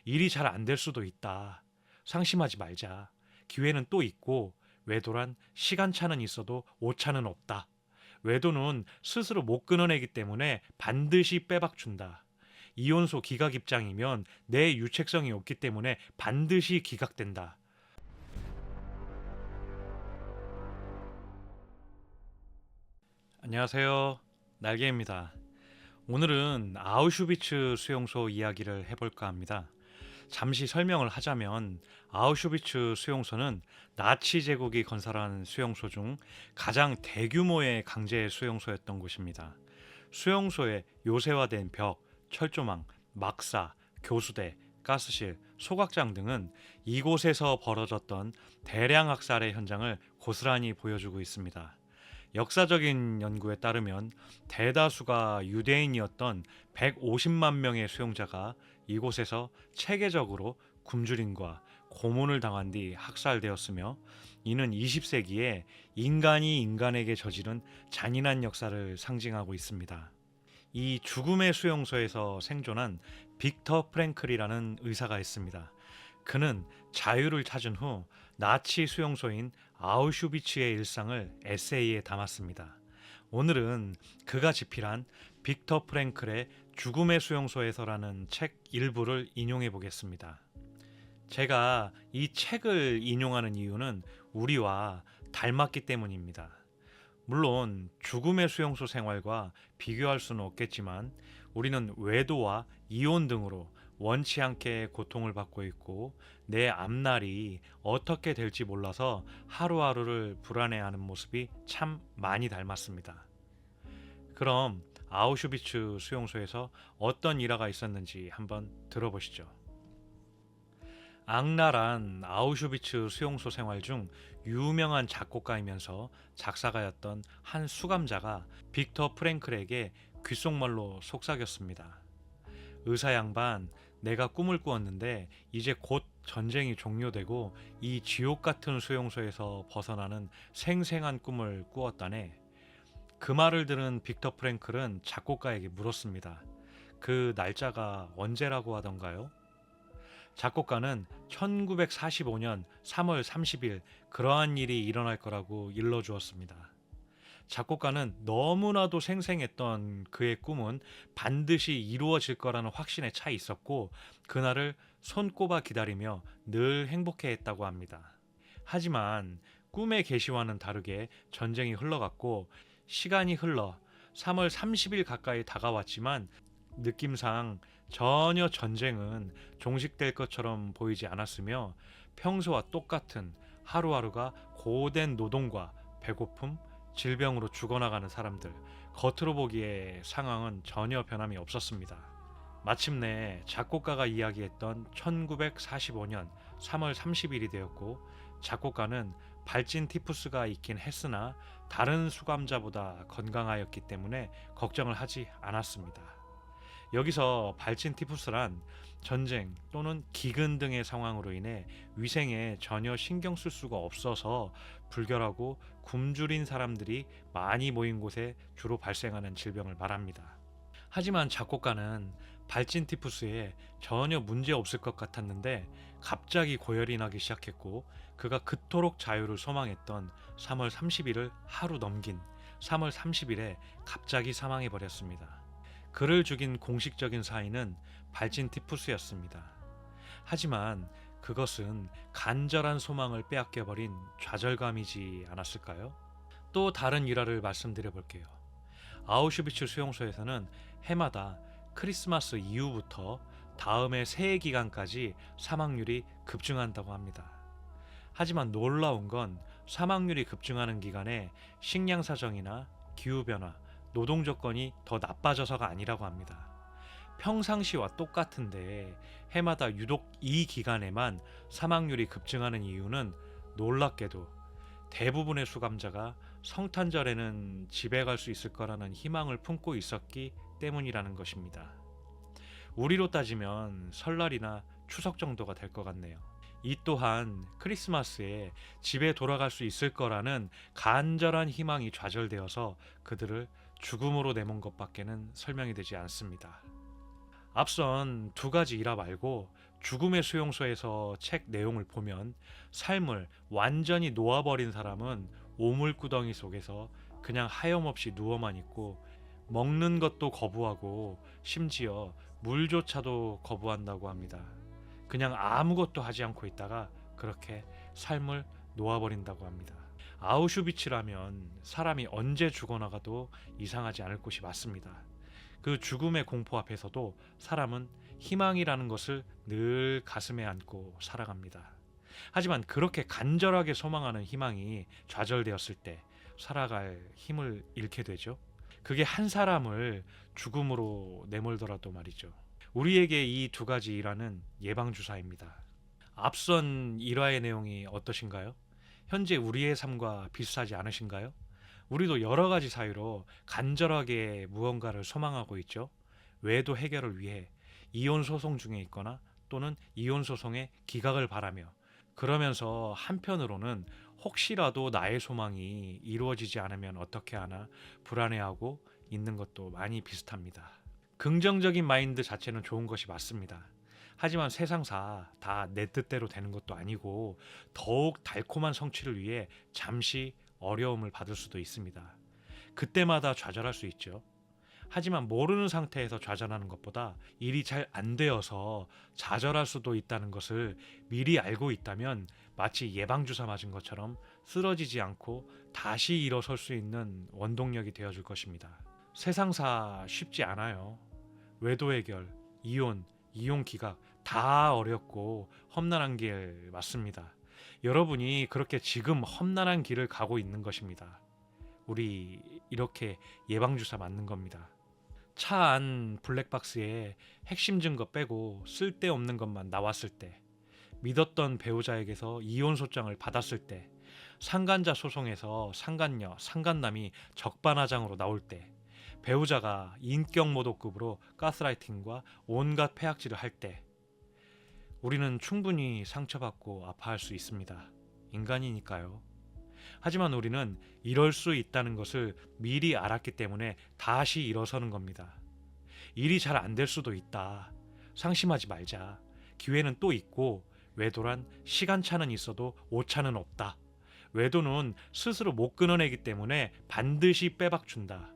일이 잘 안 될 수도 있다. 상심하지 말자. 기회는 또 있고 외도란 시간차는 있어도 오차는 없다. 외도는 스스로 못 끊어내기 때문에 반드시 빼박준다. 이혼소 기각 입장이면 내 유책성이 없기 때문에 반드시 기각된다. 안녕하세요. 날개입니다. 오늘은 아우슈비츠 수용소 이야기를 해볼까 합니다. 잠시 설명을 하자면 아우슈비츠 수용소는 나치 제국이 건설한 수용소 중 가장 대규모의 강제 수용소였던 곳입니다. 수용소에 요새화된 벽, 철조망, 막사, 교수대, 가스실, 소각장 등은 이곳에서 벌어졌던 대량 학살의 현장을 고스란히 보여주고 있습니다. 역사적인 연구에 따르면 대다수가 유대인이었던 150만 명의 수용자가 이곳에서 체계적으로 굶주림과 고문을 당한 뒤 학살되었으며, 이는 20세기에 인간이 인간에게 저지른 잔인한 역사를 상징하고 있습니다. 이 죽음의 수용소에서 생존한 빅터 프랭클이라는 의사가 있습니다. 그는 자유를 찾은 후 나치 수용소인 아우슈비츠의 일상을 에세이에 담았습니다. 오늘은 그가 집필한 빅터 프랭클의 죽음의 수용소에서라는 책 일부를 인용해 보겠습니다. 제가 이 책을 인용하는 이유는 우리와 닮았기 때문입니다. 물론 죽음의 수용소 생활과 비교할 수는 없겠지만 우리는 외도와 이혼 등으로 원치 않게 고통을 받고 있고 내 앞날이 어떻게 될지 몰라서 하루하루를 불안해하는 모습이 참 많이 닮았습니다. 그럼 아우슈비츠 수용소에서 어떤 일화가 있었는지 한번 들어보시죠. 앙나란 아우슈비츠 수용소 생활 중 유명한 작곡가이면서 작사가였던 한 수감자가 빅터 프랭클에게 귓속말로 속삭였습니다. 의사 양반, 내가 꿈을 꾸었는데 이제 곧 전쟁이 종료되고 이 지옥 같은 수용소에서 벗어나는 생생한 꿈을 꾸었다네. 그 말을 들은 빅터 프랭클은 작곡가에게 물었습니다. 그 날짜가 언제라고 하던가요? 작곡가는 1945년 3월 30일 그러한 일이 일어날 거라고 일러주었습니다. 작곡가는 너무나도 생생했던 그의 꿈은 반드시 이루어질 거라는 확신에 차 있었고 그날을 손꼽아 기다리며 늘 행복해했다고 합니다. 하지만 꿈의 계시와는 다르게 전쟁이 흘러갔고 시간이 흘러 3월 30일 가까이 다가왔지만 느낌상 전혀 전쟁은 종식될 것처럼 보이지 않았으며 평소와 똑같은 하루하루가 고된 노동과 배고픔, 질병으로 죽어나가는 사람들, 겉으로 보기에 상황은 전혀 변함이 없었습니다. 마침내 작곡가가 이야기했던 1945년 3월 30일이 되었고 작곡가는 발진 티푸스가 있긴 했으나 다른 수감자보다 건강하였기 때문에 걱정을 하지 않았습니다. 여기서 발진 티푸스란 전쟁 또는 기근 등의 상황으로 인해 위생에 전혀 신경 쓸 수가 없어서 불결하고 굶주린 사람들이 많이 모인 곳에 주로 발생하는 질병을 말합니다. 하지만 작곡가는 발진 티푸스에 전혀 문제 없을 것 같았는데 갑자기 고열이 나기 시작했고 그가 그토록 자유를 소망했던 3월 30일을 하루 넘긴 3월 30일에 갑자기 사망해 버렸습니다. 그를 죽인 공식적인 사인은 발진 티푸스였습니다. 하지만 그것은 간절한 소망을 빼앗겨버린 좌절감이지 않았을까요? 또 다른 일화를 말씀드려 볼게요. 아우슈비츠 수용소에서는 해마다 크리스마스 이후부터 다음해 새해 기간까지 사망률이 급증한다고 합니다. 하지만 놀라운 건 사망률이 급증하는 기간에 식량 사정이나 기후변화, 노동 조건이 더 나빠져서가 아니라고 합니다. 평상시와 똑같은데 해마다 유독 이 기간에만 사망률이 급증하는 이유는 놀랍게도 대부분의 수감자가 성탄절에는 집에 갈 수 있을 거라는 희망을 품고 있었기 때문이라는 것입니다. 우리로 따지면 설날이나 추석 정도가 될 것 같네요. 이 또한 크리스마스에 집에 돌아갈 수 있을 거라는 간절한 희망이 좌절되어서 그들을 죽음으로 내몬 것밖에는 설명이 되지 않습니다. 앞선 두 가지 일화 말고 죽음의 수용소에서 책 내용을 보면 삶을 완전히 놓아버린 사람은 오물구덩이 속에서 그냥 하염없이 누워만 있고 먹는 것도 거부하고 심지어 물조차도 거부한다고 합니다. 그냥 아무것도 하지 않고 있다가 그렇게 삶을 놓아버린다고 합니다. 아우슈비츠라면 사람이 언제 죽어나가도 이상하지 않을 곳이 맞습니다. 그 죽음의 공포 앞에서도 사람은 희망이라는 것을 늘 가슴에 안고 살아갑니다. 하지만 그렇게 간절하게 소망하는 희망이 좌절되었을 때 살아갈 힘을 잃게 되죠. 그게 한 사람을 죽음으로 내몰더라도 말이죠. 우리에게 이 두 가지 일화는 예방주사입니다. 앞선 일화의 내용이 어떠신가요? 현재 우리의 삶과 비슷하지 않으신가요? 우리도 여러 가지 사유로 간절하게 무언가를 소망하고 있죠. 외도 해결을 위해 이혼 소송 중에 있거나 또는 이혼 소송의 기각을 바라며, 그러면서 한편으로는 혹시라도 나의 소망이 이루어지지 않으면 어떻게 하나 불안해하고 있는 것도 많이 비슷합니다. 긍정적인 마인드 자체는 좋은 것이 맞습니다. 하지만 세상사 다 내 뜻대로 되는 것도 아니고 더욱 달콤한 성취를 위해 잠시 어려움을 받을 수도 있습니다. 그때마다 좌절할 수 있죠. 하지만 모르는 상태에서 좌절하는 것보다 일이 잘 안 되어서 좌절할 수도 있다는 것을 미리 알고 있다면 마치 예방주사 맞은 것처럼 쓰러지지 않고 다시 일어설 수 있는 원동력이 되어줄 것입니다. 세상사 쉽지 않아요. 외도 해결, 이혼, 이용 기각 다 어렵고 험난한 길 맞습니다. 여러분이 그렇게 지금 험난한 길을 가고 있는 것입니다. 우리 이렇게 예방주사 맞는 겁니다. 차 안 블랙박스에 핵심 증거 빼고 쓸데없는 것만 나왔을 때, 믿었던 배우자에게서 이혼 소장을 받았을 때, 상간자 소송에서 상간녀, 상간남이 적반하장으로 나올 때, 배우자가 인격 모독급으로 가스라이팅과 온갖 폐악질을 할 때, 우리는 충분히 상처받고 아파할 수 있습니다. 인간이니까요. 하지만 우리는 이럴 수 있다는 것을 미리 알았기 때문에 다시 일어서는 겁니다. 일이 잘 안 될 수도 있다. 상심하지 말자. 기회는 또 있고, 외도란 시간차는 있어도 오차는 없다. 외도는 스스로 못 끊어내기 때문에 반드시 빼박준다.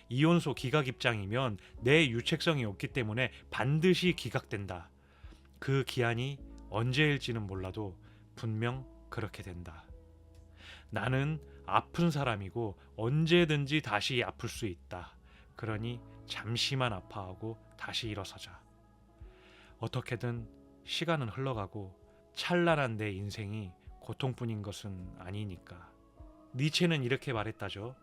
이혼소 기각 입장이면 내 유책성이 없기 때문에 반드시 기각된다. 그 기한이 언제일지는 몰라도 분명 그렇게 된다. 나는 아픈 사람이고 언제든지 다시 아플 수 있다. 그러니 잠시만 아파하고 다시 일어서자. 어떻게든 시간은 흘러가고 찬란한 내 인생이 고통뿐인 것은 아니니까. 니체는 이렇게 말했다죠.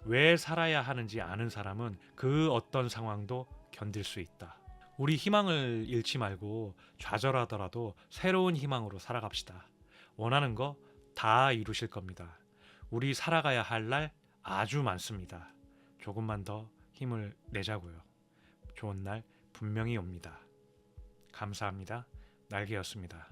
왜 살아야 하는지 아는 사람은 그 어떤 상황도 견딜 수 있다. 우리 희망을 잃지 말고 좌절하더라도 새로운 희망으로 살아갑시다. 원하는 거 다 이루실 겁니다. 우리 살아가야 할 날 아주 많습니다. 조금만 더 힘을 내자고요. 좋은 날 분명히 옵니다. 감사합니다. 날개였습니다.